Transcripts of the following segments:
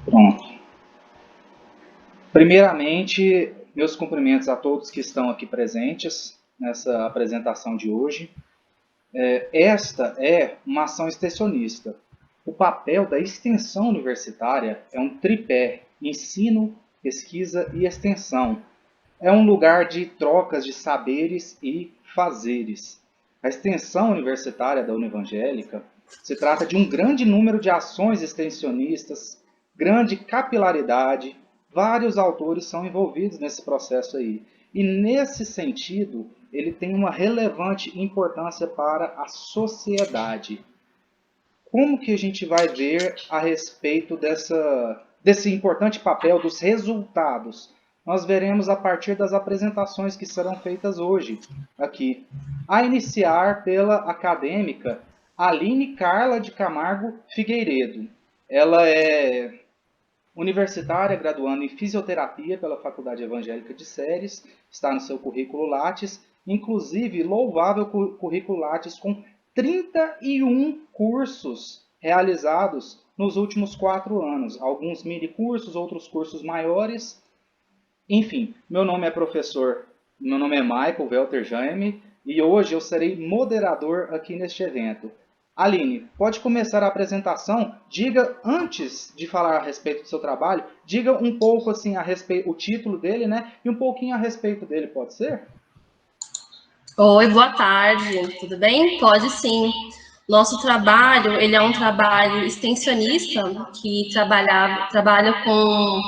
Pronto. Primeiramente, meus cumprimentos a todos que estão aqui presentes nessa apresentação de hoje. Esta é uma ação extensionista. O papel da extensão universitária é um tripé: ensino, pesquisa e extensão. É um lugar de trocas de saberes e fazeres. A extensão universitária da Univangélica se trata de um grande número de ações extensionistas, grande capilaridade, vários autores são envolvidos nesse processo aí. E nesse sentido, ele tem uma relevante importância para a sociedade. Como que a gente vai ver a respeito desse importante papel dos resultados? Nós veremos a partir das apresentações que serão feitas hoje aqui. A iniciar pela acadêmica Aline Carla de Camargo Figueiredo. Ela é universitária, graduando em fisioterapia pela Faculdade Evangélica de Ceres, está no seu currículo Lattes, inclusive louvável currículo Lattes com 31 cursos realizados nos últimos 4 anos. Alguns mini cursos, outros cursos maiores. Enfim, meu nome é Michael Welter Jaime e hoje eu serei moderador aqui neste evento. Aline, pode começar a apresentação. Diga, antes de falar a respeito do seu trabalho, diga um pouco assim a respeito, o título dele, né? E um pouquinho a respeito dele, pode ser? Oi, boa tarde, tudo bem? Pode sim. Nosso trabalho, ele é um trabalho extensionista que trabalha com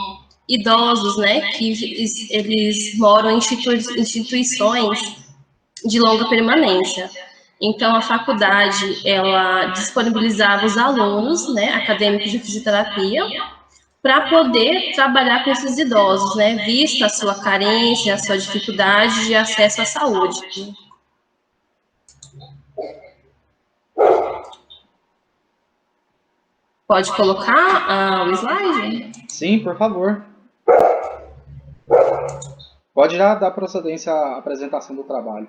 idosos, né? Que eles moram em instituições de longa permanência. Então, a faculdade, ela disponibilizava os alunos, né, acadêmicos de fisioterapia, para poder trabalhar com esses idosos, né, vista a sua carência, a sua dificuldade de acesso à saúde. Pode colocar o slide? Sim, por favor. Pode já dar procedência à apresentação do trabalho.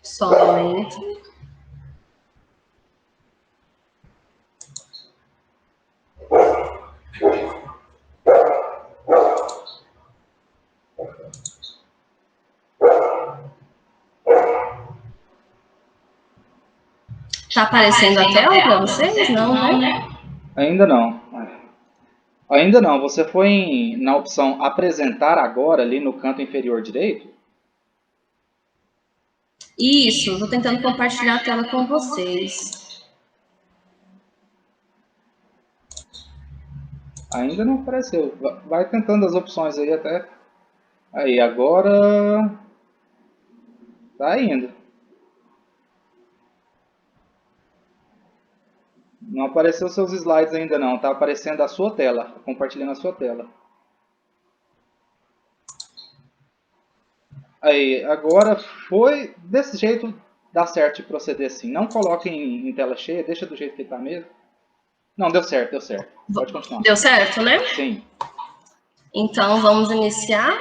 Só um momento. Tá aparecendo a tela para vocês? Não, né? Ainda não. Ainda não. Você foi na opção apresentar agora, ali no canto inferior direito? Isso, estou tentando compartilhar a tela com vocês. Ainda não apareceu. Vai tentando as opções aí até... Aí, agora... Tá indo. Não apareceu seus slides ainda não. Tá aparecendo a sua tela. Compartilhando a sua tela. Aí, agora foi... Desse jeito dá certo de proceder assim. Não coloque em tela cheia. Deixa do jeito que está mesmo. Não, deu certo, deu certo. Pode continuar. Deu certo, né? Sim. Então, vamos iniciar.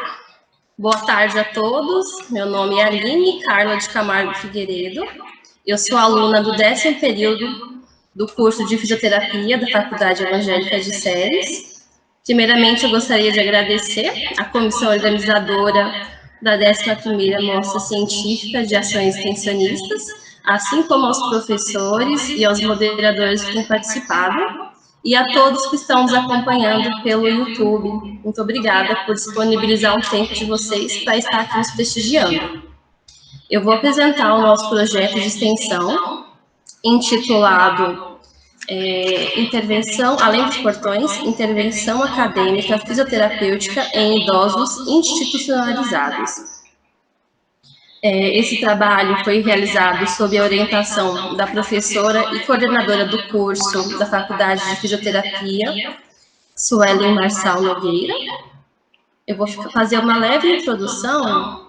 Boa tarde a todos. Meu nome é Aline Carla de Camargo Figueiredo. Eu sou aluna do 10º período do curso de fisioterapia da Faculdade Evangélica de Ceres. Primeiramente, eu gostaria de agradecer à comissão organizadora da 11ª Mostra Científica de Ações Extensionistas, assim como aos professores e aos moderadores que têm participado, e a todos que estão nos acompanhando pelo YouTube. Muito obrigada por disponibilizar um tempo de vocês para estar aqui nos prestigiando. Eu vou apresentar o nosso projeto de extensão, intitulado Intervenção, além dos portões, Intervenção Acadêmica Fisioterapêutica em Idosos Institucionalizados. Esse trabalho foi realizado sob a orientação da professora e coordenadora do curso da Faculdade de Fisioterapia, Suelen Marçal Nogueira. Eu vou fazer uma leve introdução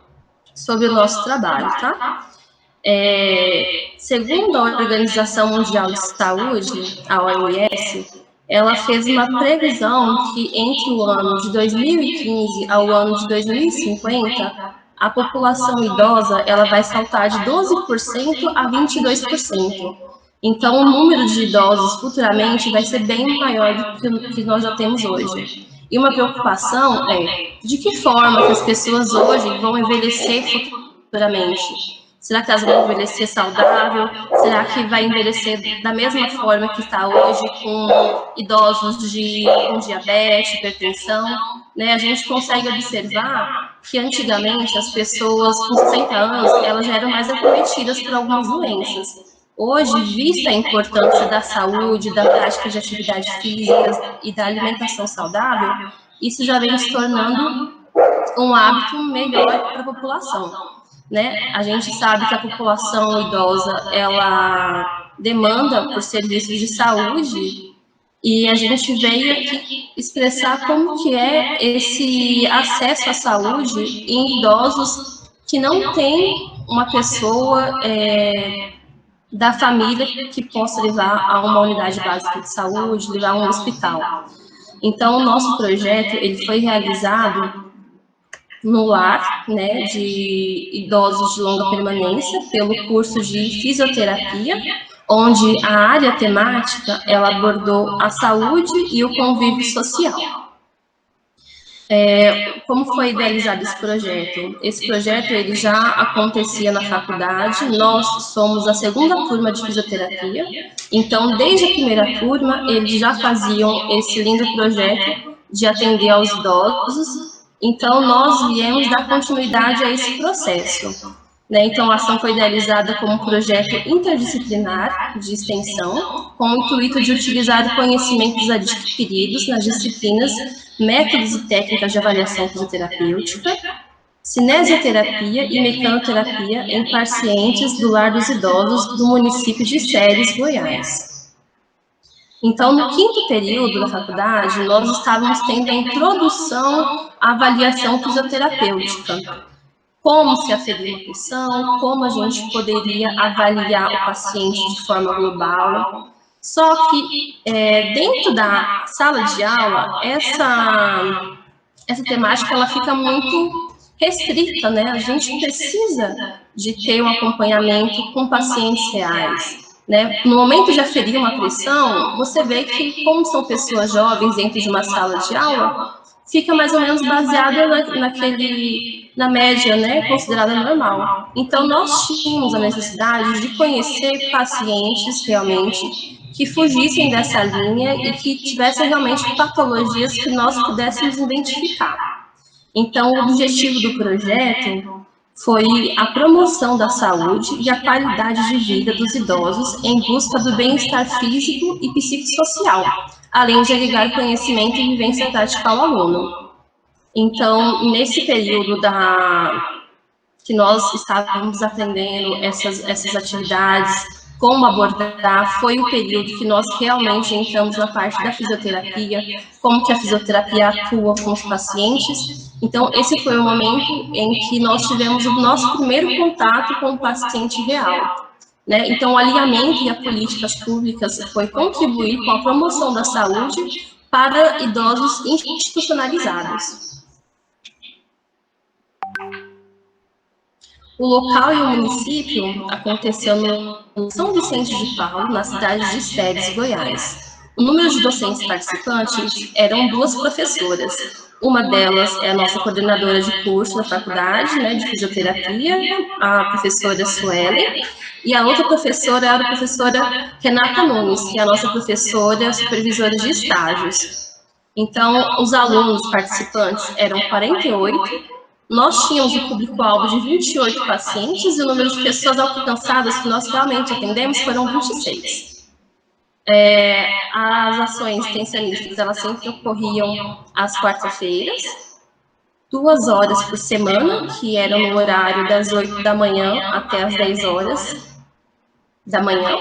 sobre o nosso trabalho, tá? Segundo a Organização Mundial de Saúde, a OMS, ela fez uma previsão que entre o ano de 2015 ao ano de 2050, a população idosa ela vai saltar de 12% a 22%. Então, o número de idosos futuramente vai ser bem maior do que nós já temos hoje. E uma preocupação é de que forma que as pessoas hoje vão envelhecer futuramente. Será que elas vão envelhecer saudável? Será que vai envelhecer da mesma forma que está hoje, com idosos com diabetes, hipertensão? Né? A gente consegue observar que antigamente as pessoas com 60 anos elas já eram mais acometidas por algumas doenças. Hoje, vista a importância da saúde, da prática de atividade física e da alimentação saudável, isso já vem se tornando um hábito melhor para a população. Né? A gente sabe que a população idosa ela demanda por serviços de saúde e a gente veio aqui expressar como que é esse acesso à saúde em idosos que não tem uma pessoa da família que possa levar a uma unidade básica de saúde, levar a um hospital. Então, o nosso projeto ele foi realizado no lar, né, de idosos de longa permanência, pelo curso de fisioterapia, onde a área temática ela abordou a saúde e o convívio social. Como foi idealizado esse projeto? Esse projeto ele já acontecia na faculdade, nós somos a segunda turma de fisioterapia, então desde a primeira turma eles já faziam esse lindo projeto de atender aos idosos, então nós viemos dar continuidade a esse processo. Né? Então a ação foi idealizada como um projeto interdisciplinar de extensão, com o intuito de utilizar conhecimentos adquiridos nas disciplinas métodos e técnicas de avaliação fisioterapêutica, cinesioterapia e mecanoterapia em pacientes do Lar dos Idosos do município de Ceres, Goiás. Então, no quinto período da faculdade, nós estávamos tendo a introdução à avaliação fisioterapêutica. Como se aferir uma pressão, como a gente poderia avaliar o paciente de forma global. Só que dentro da sala de aula, essa temática ela fica muito restrita, né? A gente precisa de ter um acompanhamento com pacientes reais. Né? No momento de aferir uma pressão, você vê que, como são pessoas jovens dentro de uma sala de aula, fica mais ou menos baseada na média, né, considerada normal. Então, nós tínhamos a necessidade de conhecer pacientes realmente que fugissem dessa linha e que tivessem realmente patologias que nós pudéssemos identificar. Então, o objetivo do projeto foi a promoção da saúde e a qualidade de vida dos idosos em busca do bem-estar físico e psicossocial, além de agregar conhecimento e vivência prática ao aluno. Então, nesse período que nós estávamos aprendendo essas atividades, como abordar, foi o período que nós realmente entramos na parte da fisioterapia, como que a fisioterapia atua com os pacientes. Então, esse foi o momento em que nós tivemos o nosso primeiro contato com o paciente real. Né? Então, o alinhamento e as políticas públicas foi contribuir com a promoção da saúde para idosos institucionalizados. O local e o município aconteceu no São Vicente de Paulo, na cidade de Ceres, Goiás. O número de docentes participantes eram 2 professoras. Uma delas é a nossa coordenadora de curso da faculdade, né, de fisioterapia, a professora Suelen, e a outra professora era a professora Renata Nunes, que é a nossa professora supervisora de estágios. Então, os alunos participantes eram 48, nós tínhamos um público-alvo de 28 pacientes e o número de pessoas alcançadas que nós realmente atendemos foram 26. As ações extensionistas, elas sempre ocorriam às quartas-feiras, 2 horas por semana, que eram no horário das 8 da manhã até as 10 horas da manhã.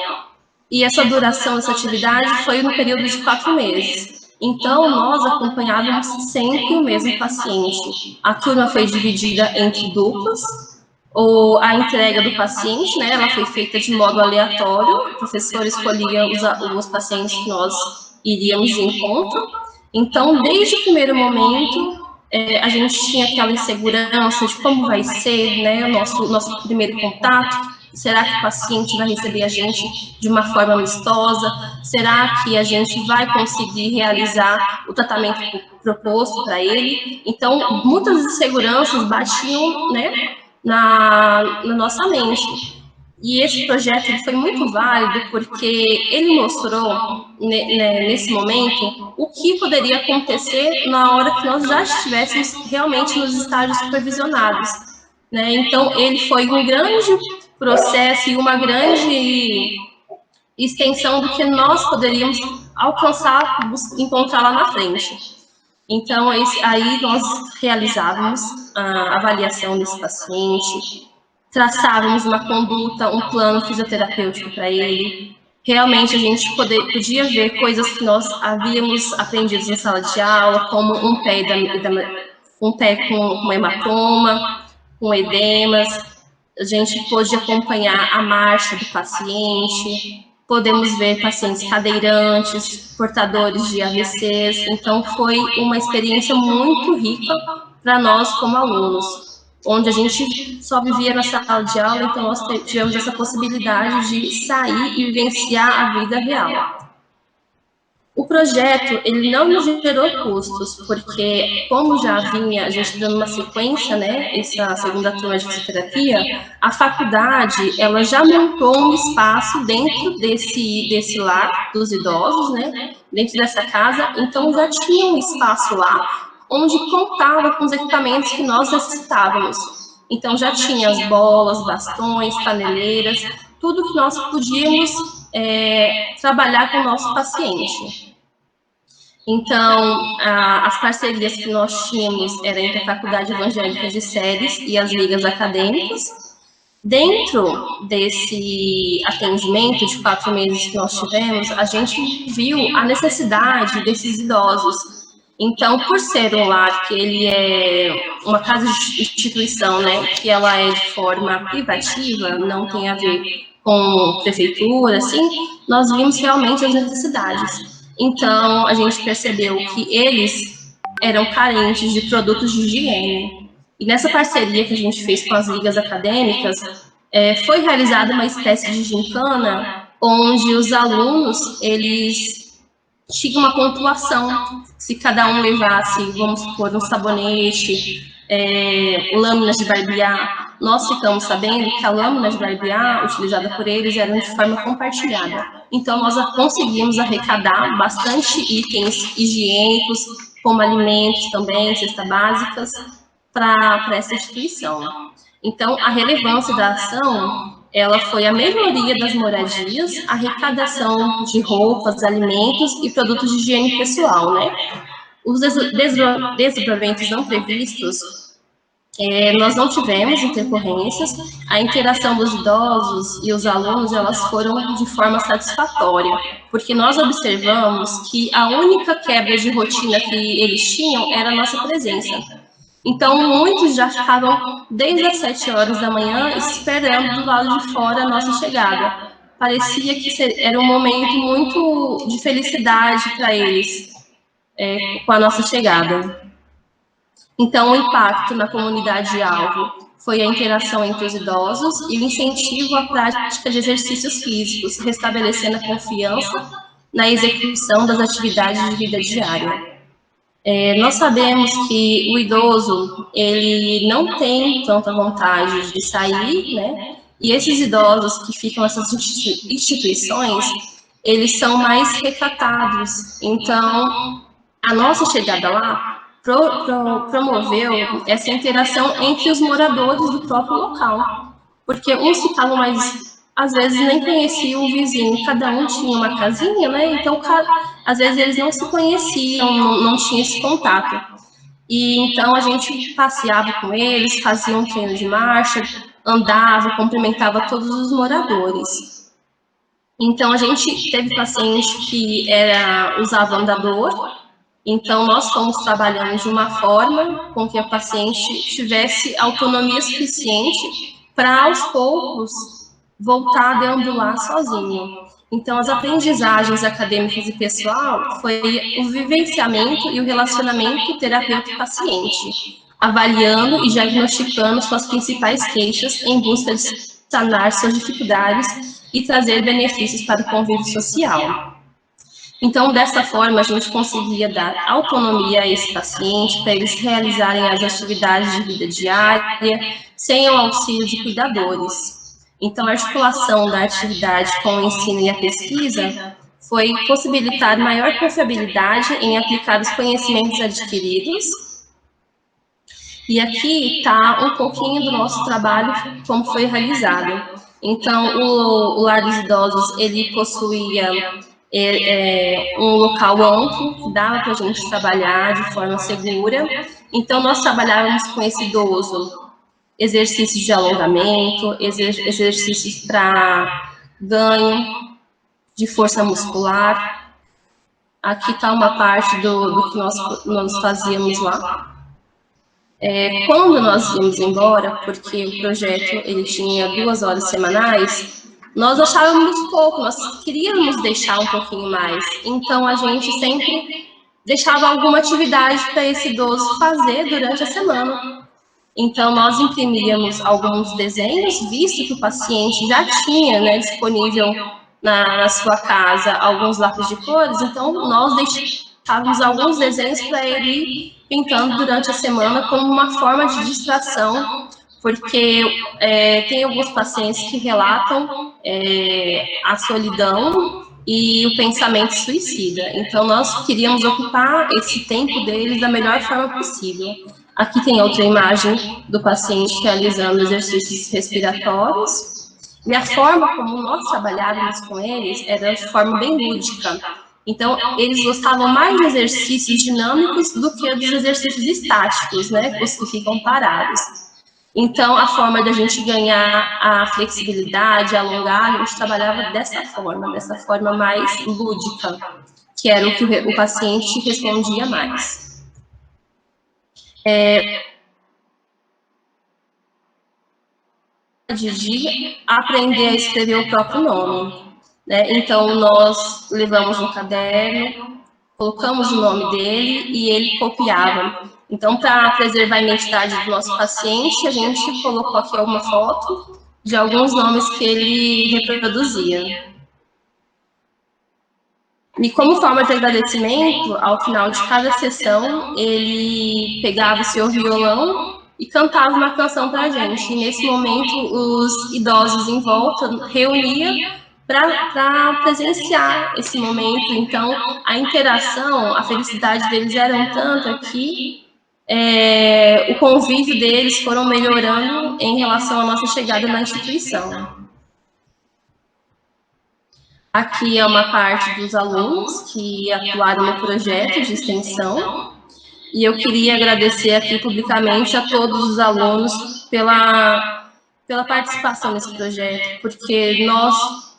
E essa duração dessa atividade foi no período de 4 meses. Então, nós acompanhávamos sempre o mesmo paciente. A turma foi dividida entre duplas, ou a entrega do paciente, né, ela foi feita de modo aleatório, o professor escolhia os pacientes que nós iríamos de encontro. Então, desde o primeiro momento, a gente tinha aquela insegurança de como vai ser, né, o nosso primeiro contato, Será que o paciente vai receber a gente de uma forma amistosa? Será que a gente vai conseguir realizar o tratamento proposto para ele? Então, muitas inseguranças batiam, né, na nossa mente. E esse projeto ele foi muito válido porque ele mostrou, nesse momento, o que poderia acontecer na hora que nós já estivéssemos realmente nos estágios supervisionados. Né? Então, ele foi um grande processo e uma grande extensão do que nós poderíamos alcançar, encontrar lá na frente. Então, aí nós realizávamos a avaliação desse paciente, traçávamos uma conduta, um plano fisioterapêutico para ele. Realmente a gente podia ver coisas que nós havíamos aprendido em sala de aula, como um pé com hematoma, com edemas. A gente pôde acompanhar a marcha do paciente, podemos ver pacientes cadeirantes, portadores de AVCs. Então, foi uma experiência muito rica para nós como alunos, onde a gente só vivia na sala de aula, então nós tivemos essa possibilidade de sair e vivenciar a vida real. O projeto, ele não nos gerou custos, porque como já vinha a gente dando uma sequência, né, essa segunda turma de fisioterapia, a faculdade, ela já montou um espaço dentro desse lar dos idosos, né, dentro dessa casa, então já tinha um espaço lá, onde contava com os equipamentos que nós necessitávamos. Então já tinha as bolas, bastões, paneleiras, tudo que nós podíamos trabalhar com o nosso paciente. Então, as parcerias que nós tínhamos eram entre a Faculdade Evangélica de Séries e as ligas acadêmicas. Dentro desse atendimento de 4 meses que nós tivemos, a gente viu a necessidade desses idosos. Então, por ser um lar que ele é uma casa de instituição, né, que ela é de forma privativa, não tem a ver com prefeitura, assim, nós vimos realmente as necessidades. Então, a gente percebeu que eles eram carentes de produtos de higiene. E nessa parceria que a gente fez com as ligas acadêmicas, foi realizada uma espécie de gincana, onde os alunos, eles tinham uma pontuação. Se cada um levasse, vamos supor, um sabonete, lâminas de barbear, nós ficamos sabendo que a lâmina de barbear utilizada por eles era de forma compartilhada. Então, nós conseguimos arrecadar bastante itens higiênicos, como alimentos também, cestas básicas, para essa instituição. Então, a relevância da ação, ela foi a melhoria das moradias, arrecadação de roupas, alimentos e produtos de higiene pessoal, né? Os desdobramentos não previstos, nós não tivemos intercorrências, a interação dos idosos e os alunos, elas foram de forma satisfatória, porque nós observamos que a única quebra de rotina que eles tinham era a nossa presença. Então, muitos já ficavam desde as 7 horas da manhã esperando do lado de fora a nossa chegada. Parecia que era um momento muito de felicidade para eles, com a nossa chegada. Então, o impacto na comunidade-alvo foi a interação entre os idosos e o incentivo à prática de exercícios físicos, restabelecendo a confiança na execução das atividades de vida diária. Nós sabemos que o idoso, ele não tem tanta vontade de sair, né? E esses idosos que ficam nessas instituições, eles são mais recatados. Então, a nossa chegada lá promoveu essa interação entre os moradores do próprio local. Porque uns ficavam mais, às vezes nem conheciam o vizinho, cada um tinha uma casinha, né? Então, às vezes eles não se conheciam, não tinha esse contato. E então a gente passeava com eles, fazia um treino de marcha, andava, cumprimentava todos os moradores. Então a gente teve paciente que usava andador, então nós fomos trabalhando de uma forma com que a paciente tivesse autonomia suficiente para aos poucos voltar a deambular sozinho. Então, as aprendizagens acadêmicas e pessoal foi o vivenciamento e o relacionamento terapeuta-paciente, avaliando e diagnosticando suas principais queixas em busca de sanar suas dificuldades e trazer benefícios para o convívio social. Então, dessa forma, a gente conseguia dar autonomia a esse paciente para eles realizarem as atividades de vida diária sem o auxílio de cuidadores. Então, a articulação da atividade com o ensino e a pesquisa foi possibilitar maior confiabilidade em aplicar os conhecimentos adquiridos. E aqui está um pouquinho do nosso trabalho, como foi realizado. Então, o Lar dos Idosos, ele possuía um local amplo, que dava para a gente trabalhar de forma segura. Então, nós trabalhávamos com esse idoso exercícios de alongamento, exercícios para ganho de força muscular. Aqui está uma parte do que nós fazíamos lá. Quando nós íamos embora, porque o projeto ele tinha 2 horas semanais, nós achávamos pouco, nós queríamos deixar um pouquinho mais. Então, a gente sempre deixava alguma atividade para esse idoso fazer durante a semana. Então, nós imprimíamos alguns desenhos, visto que o paciente já tinha, né, disponível na sua casa alguns lápis de cores, então nós deixávamos alguns desenhos para ele ir pintando durante a semana como uma forma de distração, porque tem alguns pacientes que relatam a solidão e o pensamento suicida. Então, nós queríamos ocupar esse tempo deles da melhor forma possível. Aqui tem outra imagem do paciente realizando exercícios respiratórios. E a forma como nós trabalhávamos com eles era de forma bem lúdica. Então, eles gostavam mais de exercícios dinâmicos do que dos exercícios estáticos, né, os que ficam parados. Então, a forma da gente ganhar a flexibilidade, alongar, a gente trabalhava dessa forma mais lúdica, que era o que o paciente respondia mais. De aprender a escrever o próprio nome, né? Então, nós levamos um caderno, colocamos o nome dele e ele copiava. Então, para preservar a identidade do nosso paciente, a gente colocou aqui alguma foto de alguns nomes que ele reproduzia. E como forma de agradecimento, ao final de cada sessão, ele pegava o seu violão e cantava uma canção para a gente. E nesse momento, os idosos em volta reuniam para presenciar esse momento. Então, a interação, a felicidade deles era tanta que o convívio deles foram melhorando em relação à nossa chegada na instituição. Aqui é uma parte dos alunos que atuaram no projeto de extensão. E eu queria agradecer aqui publicamente a todos os alunos pela participação nesse projeto, porque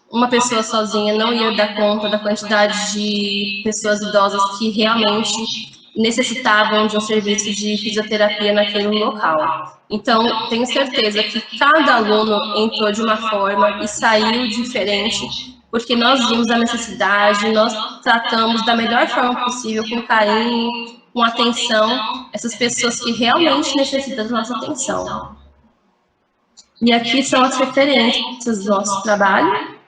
uma pessoa sozinha não ia dar conta da quantidade de pessoas idosas que realmente necessitavam de um serviço de fisioterapia naquele local. Então, tenho certeza que cada aluno entrou de uma forma e saiu diferente, porque nós vimos a necessidade, nós tratamos da melhor forma possível, com carinho, com atenção, essas pessoas que realmente necessitam da nossa atenção. E aqui são as referências do nosso trabalho,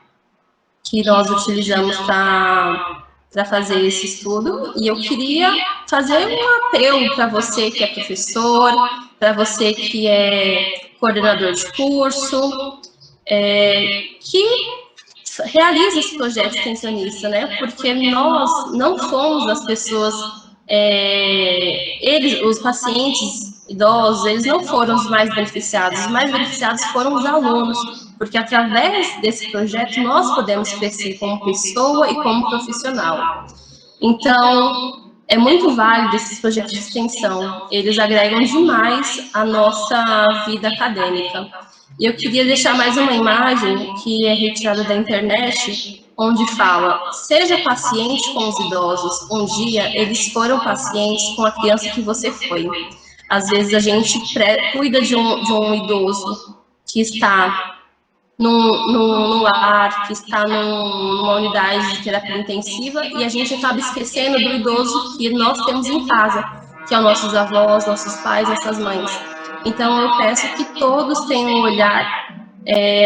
que nós utilizamos para fazer esse estudo. E eu queria fazer um apelo para você que é professor, para você que é coordenador de curso, que realiza esse projeto extensionista, né? Porque nós não fomos as pessoas, os pacientes idosos, eles não foram os mais beneficiados foram os alunos, porque através desse projeto nós podemos crescer como pessoa e como profissional. Então, é muito válido esses projetos de extensão, eles agregam demais a nossa vida acadêmica. E eu queria deixar mais uma imagem que é retirada da internet, onde fala: seja paciente com os idosos, um dia eles foram pacientes com a criança que você foi. Às vezes a gente cuida de um idoso que está num lar, que está numa unidade de terapia intensiva, e a gente acaba esquecendo do idoso que nós temos em casa, que são nossos avós, nossos pais, nossas mães. Então, eu peço que todos tenham um olhar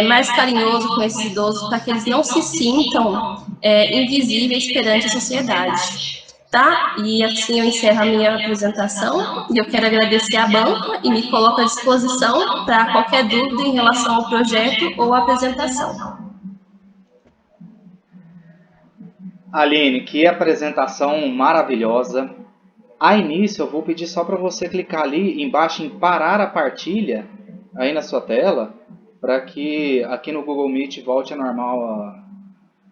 mais carinhoso com esses idosos, para que eles não se sintam invisíveis perante a sociedade. Tá? E assim eu encerro a minha apresentação e eu quero agradecer à banca e me coloco à disposição para qualquer dúvida em relação ao projeto ou à apresentação. Aline, que apresentação maravilhosa. A início, eu vou pedir só para você clicar ali embaixo em parar a partilha, aí na sua tela, para que aqui no Google Meet volte a normal a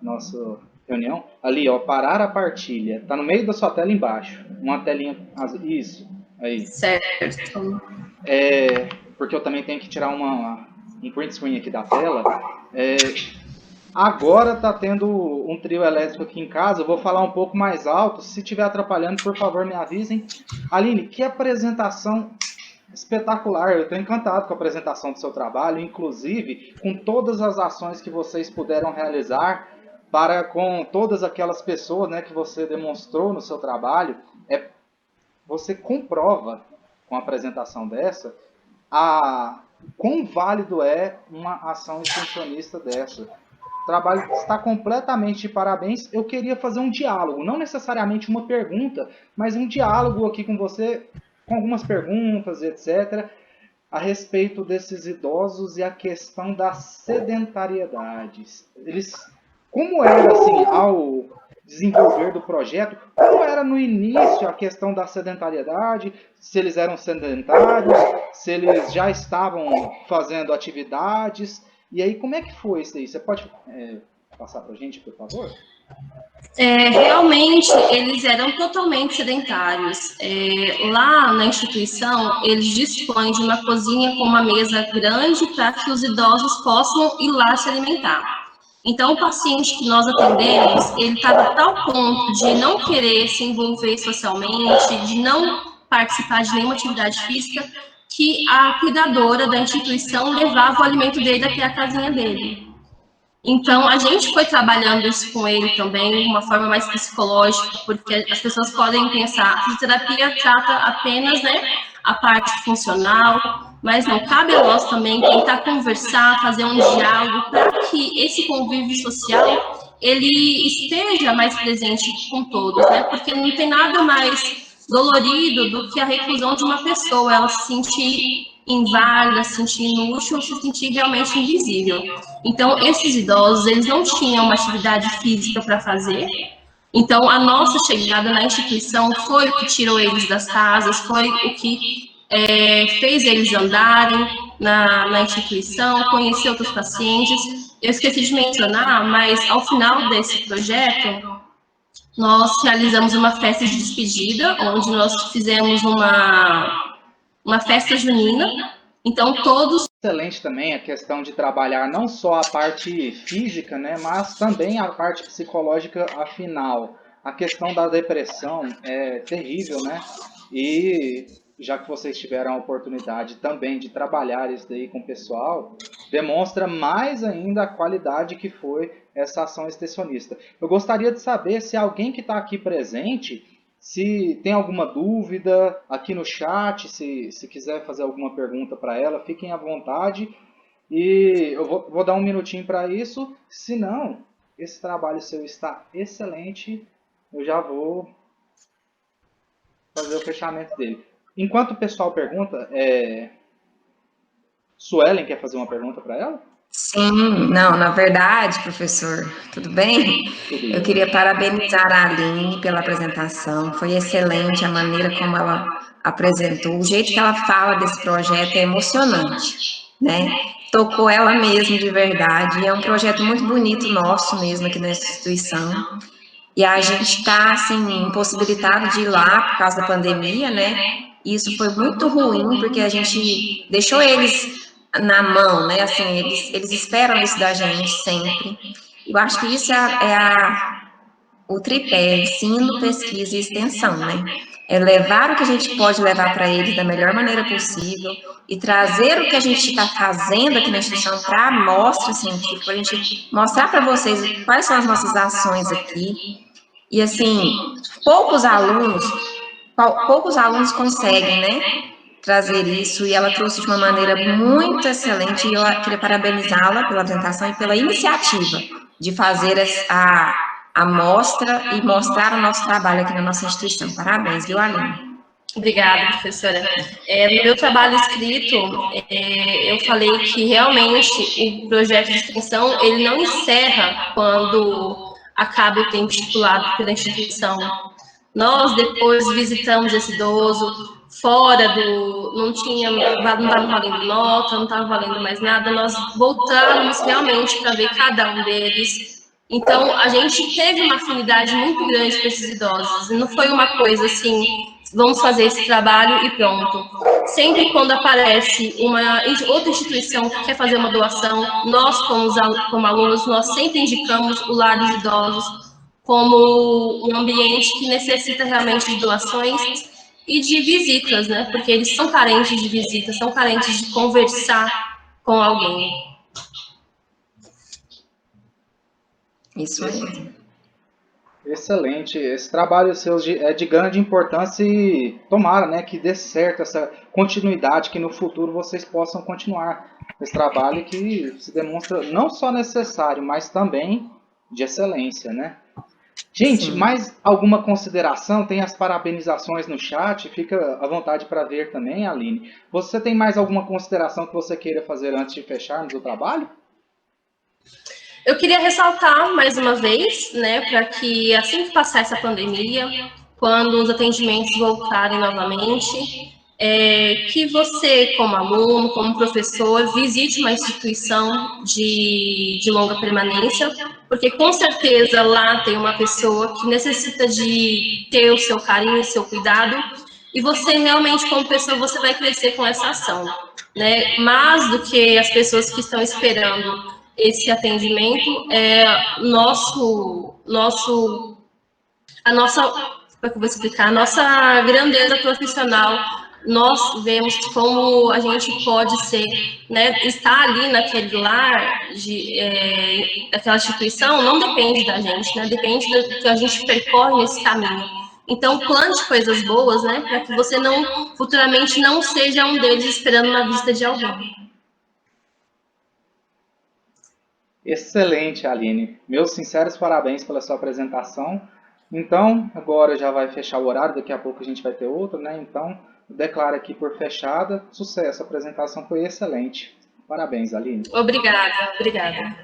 nossa reunião. Ali, ó, parar a partilha. Tá no meio da sua tela embaixo. Uma telinha, isso, aí. Certo. Porque eu também tenho que tirar um print screen aqui da tela. Agora está tendo um trio elétrico aqui em casa, eu vou falar um pouco mais alto, se estiver atrapalhando, por favor, me avisem. Aline, que apresentação espetacular, eu estou encantado com a apresentação do seu trabalho, inclusive com todas as ações que vocês puderam realizar para com todas aquelas pessoas, né, que você demonstrou no seu trabalho. Você comprova com a apresentação dessa quão válido é uma ação extensionista dessa. O trabalho está completamente de parabéns. Eu queria fazer um diálogo, não necessariamente uma pergunta, mas um diálogo aqui com você, com algumas perguntas, etc., a respeito desses idosos e a questão da sedentariedade. Como era, assim, ao desenvolver do projeto, como era no início a questão da sedentariedade, se eles eram sedentários, se eles já estavam fazendo atividades, e aí como é que foi isso aí? Você pode passar para a gente, por favor? Realmente, eles eram totalmente sedentários. Lá na instituição, eles dispõem de uma cozinha com uma mesa grande para que os idosos possam ir lá se alimentar. Então, o paciente que nós atendemos, ele estava a tal ponto de não querer se envolver socialmente, de não participar de nenhuma atividade física, que a cuidadora da instituição levava o alimento dele até a casinha dele. Então, a gente foi trabalhando isso com ele também, de uma forma mais psicológica, porque as pessoas podem pensar, a fisioterapia trata apenas, né, a parte funcional, mas não, cabe a nós também tentar conversar, fazer um diálogo, para que esse convívio social, ele esteja mais presente com todos, né, porque não tem nada mais dolorido do que a reclusão de uma pessoa, ela se sentir inválida, se sentir inútil, se sentir realmente invisível. Então, esses idosos, eles não tinham uma atividade física para fazer. Então, a nossa chegada na instituição foi o que tirou eles das casas, foi o que fez eles andarem na instituição, conhecer outros pacientes. Eu esqueci de mencionar, mas ao final desse projeto, nós realizamos uma festa de despedida, onde nós fizemos uma festa junina. Então, todos... Excelente também a questão de trabalhar não só a parte física, né, mas também a parte psicológica afinal. A questão da depressão é terrível, né? E já que vocês tiveram a oportunidade também de trabalhar isso daí com o pessoal, demonstra mais ainda a qualidade que foi essa ação extensionista. Eu gostaria de saber se alguém que está aqui presente, se tem alguma dúvida aqui no chat, se quiser fazer alguma pergunta para ela, fiquem à vontade. E eu vou dar um minutinho para isso. Se não, esse trabalho seu está excelente. Eu já vou fazer o fechamento dele. Enquanto o pessoal pergunta, Suelen quer fazer uma pergunta para ela? Sim, não, na verdade, professor, tudo bem? Eu queria parabenizar a Aline pela apresentação, foi excelente a maneira como ela apresentou, o jeito que ela fala desse projeto é emocionante, né? Tocou ela mesmo de verdade, é um projeto muito bonito nosso mesmo aqui na instituição, e a gente está, assim, impossibilitado de ir lá por causa da pandemia, né? E isso foi muito ruim, porque a gente deixou eles na mão, né? Assim, eles esperam isso da gente sempre. Eu acho que isso o tripé, ensino, pesquisa e extensão, né? É levar o que a gente pode levar para eles da melhor maneira possível e trazer o que a gente está fazendo aqui na instituição para a amostra científica, para a gente mostrar para vocês quais são as nossas ações aqui. E, assim, poucos alunos conseguem, né? trazer isso, e ela trouxe de uma maneira muito excelente, e eu queria parabenizá-la pela apresentação e pela iniciativa de fazer a mostra e mostrar o nosso trabalho aqui na nossa instituição. Parabéns, viu, Aline? Obrigada, professora. No meu trabalho escrito, eu falei que realmente o projeto de extensão ele não encerra quando acaba o tempo estipulado pela instituição. Nós depois visitamos esse idoso fora do, não estava valendo nota, não estava valendo mais nada. Nós voltamos realmente para ver cada um deles. Então a gente teve uma afinidade muito grande com esses idosos. E não foi uma coisa assim, vamos fazer esse trabalho e pronto. Sempre quando aparece uma outra instituição que quer fazer uma doação, nós como alunos, nós sempre indicamos o lar dos idosos como um ambiente que necessita realmente de doações e de visitas, né? Porque eles são carentes de visitas, são carentes de conversar com alguém. Isso mesmo. Excelente. Esse trabalho seu é de grande importância e tomara, né, que dê certo essa continuidade, que no futuro vocês possam continuar esse trabalho que se demonstra não só necessário, mas também de excelência, né? Gente, Sim. mais alguma consideração? Tem as parabenizações no chat, fica à vontade para ver também, Aline. Você tem mais alguma consideração que você queira fazer antes de fecharmos o trabalho? Eu queria ressaltar mais uma vez, né, para que assim que passar essa pandemia, quando os atendimentos voltarem novamente, que você, como aluno, como professor, visite uma instituição de longa permanência, porque com certeza lá tem uma pessoa que necessita de ter o seu carinho, o seu cuidado, e você realmente, como pessoa, você vai crescer com essa ação, né? Mais do que as pessoas que estão esperando esse atendimento, a nossa, como é que eu vou explicar? A nossa grandeza profissional, nós vemos como a gente pode ser, né, estar ali naquele lar, daquela instituição, não depende da gente, né, depende do que a gente percorre nesse caminho. Então, plante coisas boas, né, para que você não, futuramente, não seja um deles esperando uma visita de alguém. Excelente, Aline. Meus sinceros parabéns pela sua apresentação. Então, agora já vai fechar o horário, daqui a pouco a gente vai ter outro, né? Então, declaro aqui por fechada. Sucesso, a apresentação foi excelente. Parabéns, Aline. Obrigada, obrigada.